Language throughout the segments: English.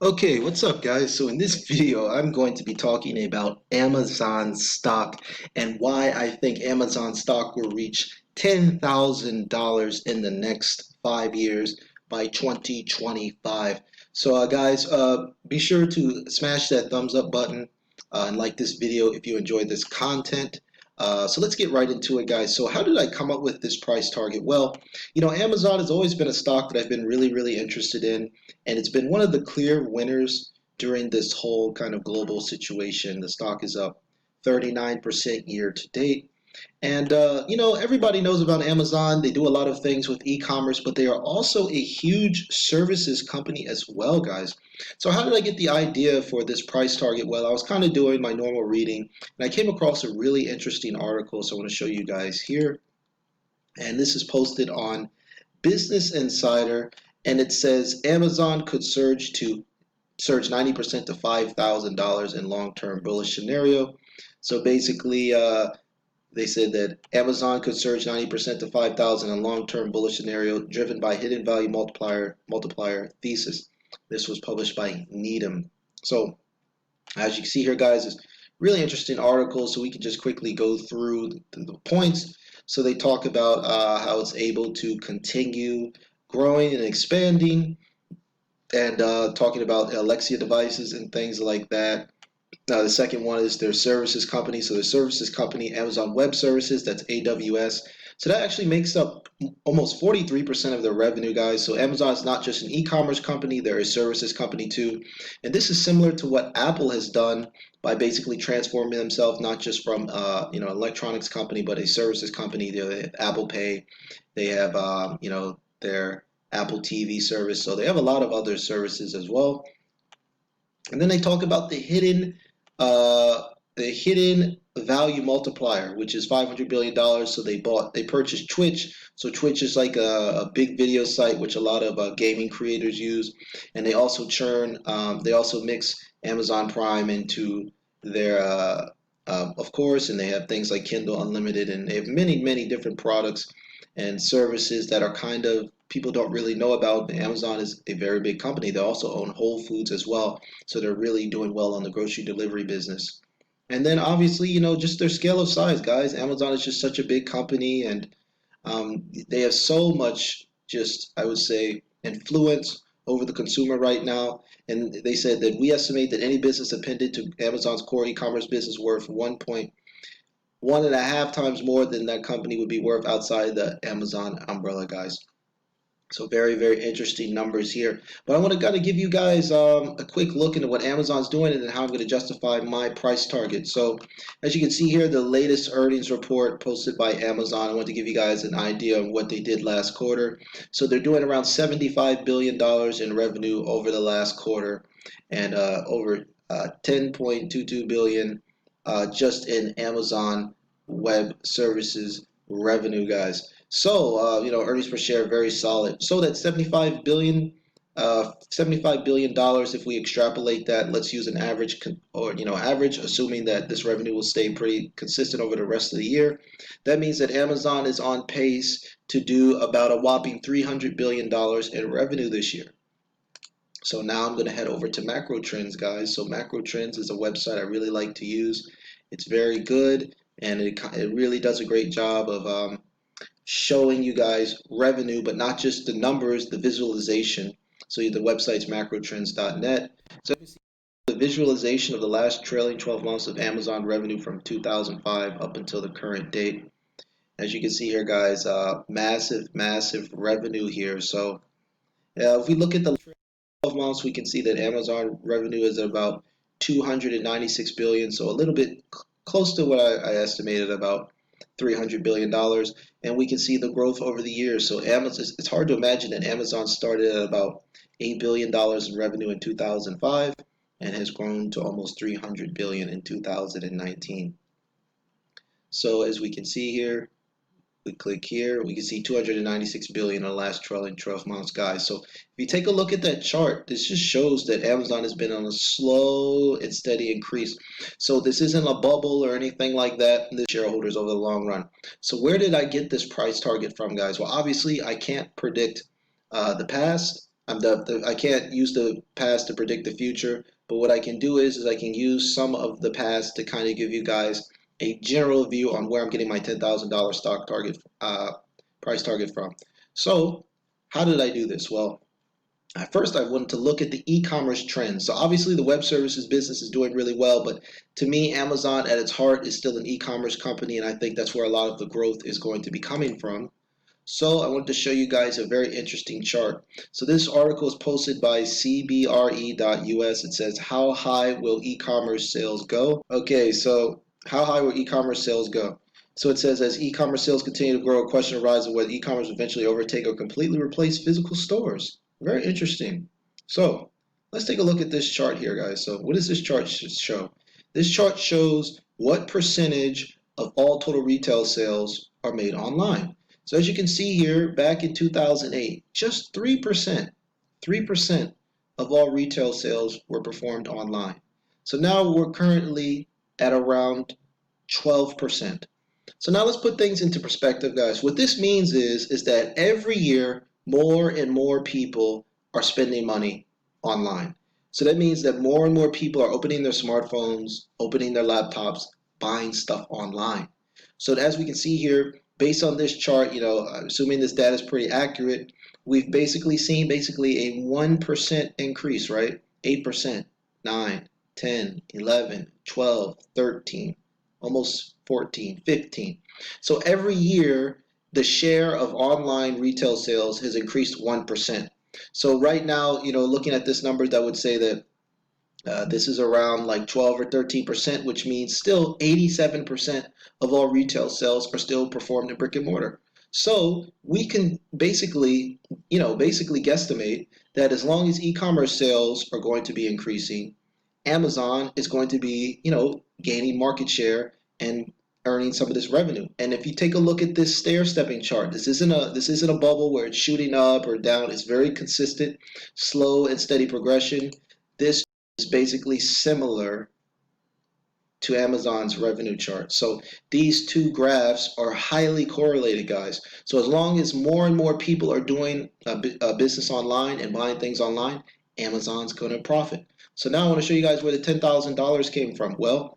Okay, what's up, guys? So in this video, I'm going to be talking about Amazon stock and why I think Amazon stock will reach $10,000 in the next 5 years by 2025. So, guys, be sure to smash that thumbs up button and like this video if you enjoyed this content. So let's get right into it, guys. So how did I come up with this price target? Well, Amazon has always been a stock that I've been really interested in, and it's been one of the clear winners during this whole kind of global situation. The stock is up 39% year to date. And everybody knows about Amazon. They do a lot of things with e-commerce, but they are also a huge services company as well, guys. So how did I get the idea for this price target? Well, I was kind of doing my normal reading, and I came across a really interesting article, so I want to show you guys here. And this is posted on Business Insider, and it says Amazon could surge 90% to $5,000 in long-term bullish scenario. So basically, they said that Amazon could surge 90% to 5,000 in long-term bullish scenario driven by hidden value multiplier thesis. This was published by Needham. So as you can see here, guys, it's really interesting article. So we can just quickly go through the points. So they talk about how it's able to continue growing and expanding, and talking about Alexa devices and things like that. The second one is their services company. So their services company, Amazon Web Services, that's AWS. So that actually makes up almost 43% of their revenue, guys. So Amazon is not just an e-commerce company, they're a services company too. And this is similar to what Apple has done by basically transforming themselves not just from electronics company, but a services company. They have Apple Pay, they have their Apple TV service. So they have a lot of other services as well. And then they talk about uh, the hidden value multiplier, which is $500 billion. So they purchased Twitch. So Twitch is like a big video site which a lot of gaming creators use, and they also they also mix Amazon Prime into their, of course, and they have things like Kindle Unlimited, and they have many different products and services that are kind of people don't really know about. Amazon is a very big company. They also own Whole Foods as well, so they're really doing well on the grocery delivery business. And then obviously, just their scale of size, guys. Amazon is just such a big company, and they have so much, just I would say, influence over the consumer right now. And they said that we estimate that any business appended to Amazon's core e-commerce business worth 1.1.5 times more than that company would be worth outside the Amazon umbrella, guys. So very interesting numbers here. But I want to kind of give you guys a quick look into what Amazon's doing and then how I'm going to justify my price target. So as you can see here, the latest earnings report posted by Amazon. I want to give you guys an idea of what they did last quarter. So they're doing around $75 billion in revenue over the last quarter, and over 10.22 billion just in Amazon Web Services revenue, guys. So, earnings per share very solid. So that's 75 billion dollars. If we extrapolate that, let's use an average, average, assuming that this revenue will stay pretty consistent over the rest of the year. That means that Amazon is on pace to do about a whopping $300 billion in revenue this year. So now I'm going to head over to Macro Trends, guys. So Macro Trends is a website I really like to use. It's very good, and it really does a great job of showing you guys revenue, but not just the numbers, the visualization. So the website's macrotrends.net. So you can see the visualization of the last trailing 12 months of Amazon revenue from 2005 up until the current date. As you can see here, guys, massive revenue here. So if we look at the 12 months, we can see that Amazon revenue is about 296 billion, so a little bit close to what I estimated, about $300 billion. And we can see the growth over the years. So Amazon, it's hard to imagine that Amazon started at about $8 billion in revenue in 2005 and has grown to almost 300 billion in 2019. So as we can see here, we click here, we can see 296 billion in the last trailing 12 months, guys. So if you take a look at that chart, this just shows that Amazon has been on a slow and steady increase. So this isn't a bubble or anything like that. The shareholders over the long run. So where did I get this price target from, guys? Well, obviously I can't predict the past. I can't use the past to predict the future, but what I can do is I can use some of the past to kind of give you guys a general view on where I'm getting my $10,000 stock target price target from. So how did I do this? Well, at first, I wanted to look at the e-commerce trends. So obviously, the web services business is doing really well, but to me, Amazon at its heart is still an e-commerce company, and I think that's where a lot of the growth is going to be coming from. So I wanted to show you guys a very interesting chart. So this article is posted by cbre.us. It says, how high will e-commerce sales go? Okay, so how high will e-commerce sales go? So it says, as e-commerce sales continue to grow, a question arises whether e-commerce will eventually overtake or completely replace physical stores. Very interesting. So let's take a look at this chart here, guys. So what does this chart show? This chart shows what percentage of all total retail sales are made online. So as you can see here, back in 2008, just 3% of all retail sales were performed online. So now we're currently at around 12%. So now let's put things into perspective, guys. What this means is that every year, more and more people are spending money online. So that means that more and more people are opening their smartphones, opening their laptops, buying stuff online. So as we can see here, based on this chart, assuming this data is pretty accurate, we've basically seen a 1% increase, right? 8%, 9, 10, 11, 12, 13, almost 14, 15. So every year, the share of online retail sales has increased 1%. So right now, looking at this number, that would say that this is around like 12 or 13%, which means still 87% of all retail sales are still performed in brick and mortar. So we can basically guesstimate that as long as e-commerce sales are going to be increasing, Amazon is going to be, gaining market share and earning some of this revenue. And if you take a look at this stair-stepping chart, this isn't a bubble where it's shooting up or down. It's very consistent, slow and steady progression. This is basically similar to Amazon's revenue chart. So these two graphs are highly correlated, guys. So as long as more and more people are doing a business online and buying things online, Amazon's going to profit. So now I want to show you guys where the $10,000 came from. Well,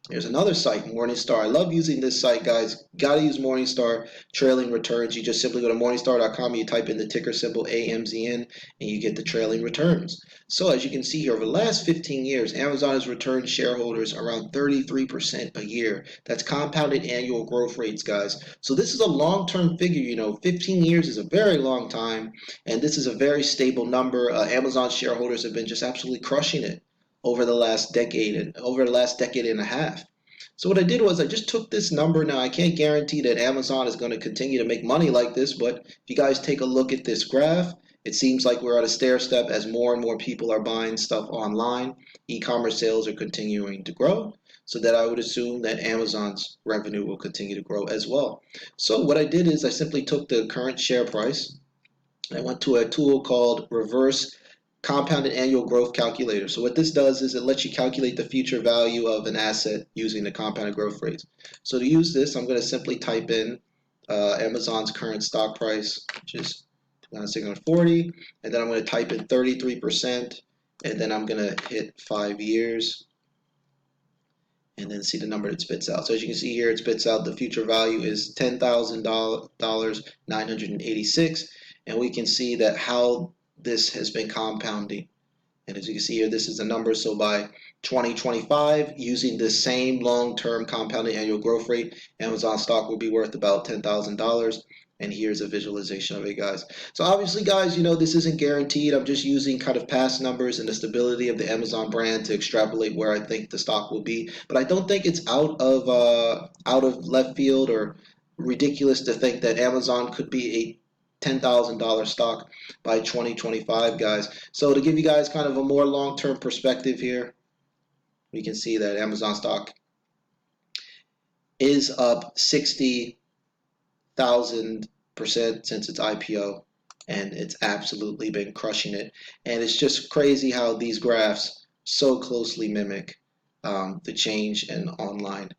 here's another site, Morningstar. I love using this site, guys. Got to use Morningstar trailing returns. You just simply go to morningstar.com, you type in the ticker symbol AMZN, and you get the trailing returns. So as you can see here, over the last 15 years, Amazon has returned shareholders around 33% a year. That's compounded annual growth rates, guys. So this is a long-term figure. 15 years is a very long time, and this is a very stable number. Amazon shareholders have been just absolutely crushing it over the last decade and a half. So what I did was I just took this number. Now I can't guarantee that Amazon is going to continue to make money like this, but if you guys take a look at this graph, it seems like we're at a stair step as more and more people are buying stuff online. E-commerce sales are continuing to grow, so that I would assume that Amazon's revenue will continue to grow as well. So what I did is I simply took the current share price. I went to a tool called Reverse Compounded Annual Growth Calculator. So what this does is it lets you calculate the future value of an asset using the compounded growth rates. So to use this, I'm going to simply type in Amazon's current stock price, which is 2,640, and then I'm going to type in 33%, and then I'm going to hit 5 years, and then see the number it spits out. So as you can see here, it spits out the future value is $10,986, and we can see that how this has been compounding. And as you can see here, this is the number. So by 2025, using the same long-term compounded annual growth rate, Amazon stock will be worth about $10,000. And here's a visualization of it, guys. So obviously, guys, this isn't guaranteed. I'm just using kind of past numbers and the stability of the Amazon brand to extrapolate where I think the stock will be. But I don't think it's out of left field or ridiculous to think that Amazon could be a $10,000 stock by 2025, guys. So to give you guys kind of a more long-term perspective here, we can see that Amazon stock is up 60,000% since its IPO, and it's absolutely been crushing it. And it's just crazy how these graphs so closely mimic the change in online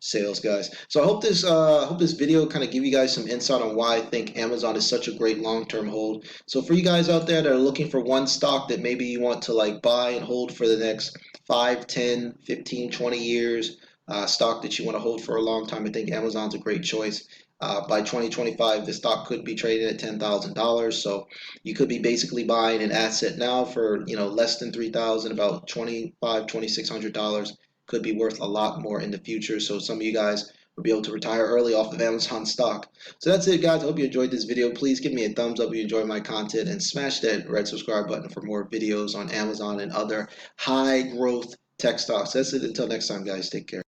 Sales, guys. So I hope this video kind of give you guys some insight on why I think Amazon is such a great long-term hold. So for you guys out there that are looking for one stock that maybe you want to like buy and hold for the next 5, 10, 15, 20 years, stock that you want to hold for a long time, I think Amazon's a great choice. By 2025, the stock could be trading at $10,000. So you could be basically buying an asset now for, less than 3,000, about 25, $2,600, could be worth a lot more in the future. So some of you guys will be able to retire early off of Amazon stock. So that's it, guys. I hope you enjoyed this video. Please give me a thumbs up if you enjoy my content and smash that red subscribe button for more videos on Amazon and other high growth tech stocks. That's it. Until next time, guys. Take care.